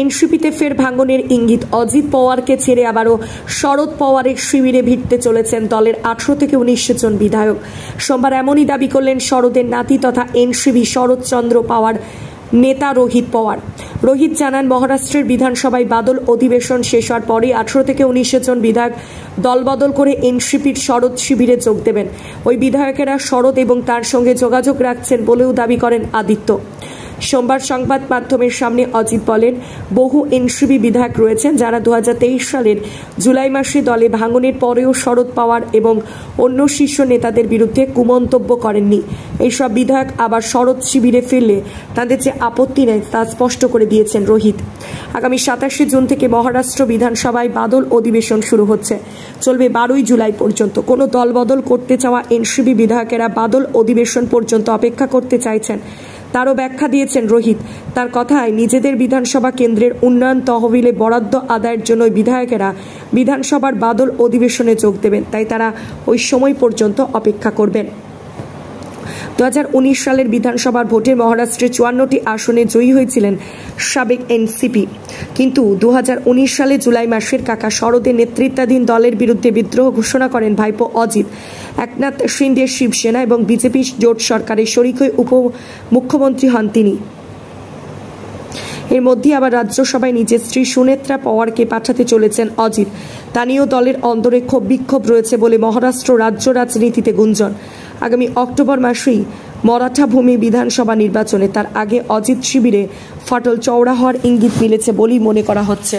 এনসিপিতে ফের ভাঙনের ইঙ্গিত। অজিত পাওয়ারকে ছেড়ে আবারও শরদ পাওয়ারের শিবিরে ভিড়তে চলেছেন দলের 18 থেকে 19 জন বিধায়ক। সোমবার এমনই দাবি করলেন শরদের নাতি তথা এনসিপি শরৎচন্দ্র পাওয়ার নেতা রোহিত পাওয়ার। রোহিত জানান, মহারাষ্ট্রের বিধানসভায় বাদল অধিবেশন শেষ হওয়ার পরে 18 থেকে 19 জন বিধায়ক দলবদল করে এনসিপির শরদ শিবিরে যোগ দেবেন। ওই বিধায়কেরা শরদ এবং তার সঙ্গে যোগাযোগ রাখছেন বলেও দাবি করেন আদিত্য। সোমবার সংবাদ মাধ্যমের সামনে অজিত বলেন, বহু এনসিপি বিধায়ক রয়েছেন যারা 2023 সালের জুলাই মাসে দলে ভাঙনের পরেও শরদ পাওয়ার এবং অন্য শীর্ষ নেতাদের বিরুদ্ধে কুমন্তব্য করেননি। এইসব বিধায়ক আবার শরদ শিবিরে ফিরলে তাদের যে আপত্তি নেই তা স্পষ্ট করে দিয়েছেন রোহিত। আগামী 27 জুন থেকে মহারাষ্ট্র বিধানসভায় বাদল অধিবেশন শুরু হচ্ছে, চলবে 12 জুলাই পর্যন্ত। কোনো দলবদল করতে চাওয়া এনসিপি বিধায়কেরা বাদল অধিবেশন পর্যন্ত অপেক্ষা করতে চাইছেন, তারও ব্যাখ্যা দিয়েছেন রোহিত। তার কথায়, নিজেদের বিধানসভা কেন্দ্রের উন্নয়ন তহবিলে বরাদ্দ আদায়ের জন্য বিধায়কেরা বিধানসভার বাদল অধিবেশনে যোগ দেবেন, তাই তারা ওই সময় পর্যন্ত অপেক্ষা করবেন। 2019 সালের বিধানসভার ভোটে মহারাষ্ট্রে 54টি আসনে জয়ী হয়েছিলেন সাবেক এনসিপি, কিন্তু 2019 সালে জুলাই মাসের কাকা শরদের নেতৃত্বাধীন দলের বিরুদ্ধে বিদ্রোহ ঘোষণা করেন ভাইপো অজিত। একনাথ শিন্ডের শিবসেনা এবং বিজেপি জোট সরকারের শরিক হয়ে উপমুখ্যমন্ত্রী হন তিনি। এর মধ্যে আবার রাজ্যসভায় নিজের স্ত্রী সুনেত্রা পাওয়ারকে পাঠাতে চলেছেন অজিত। তা নিয়েও দলের অন্তরে ক্ষোভ বিক্ষোভ রয়েছে বলে মহারাষ্ট্র রাজ্য রাজনীতিতে গুঞ্জন। আগামী অক্টোবর মাসেই মরাঠা ভূমি বিধানসভা নির্বাচনে, তার আগে অজিত শিবিরে ফাটল চওড়া হওয়ার ইঙ্গিত মিলেছে বলেই মনে করা হচ্ছে।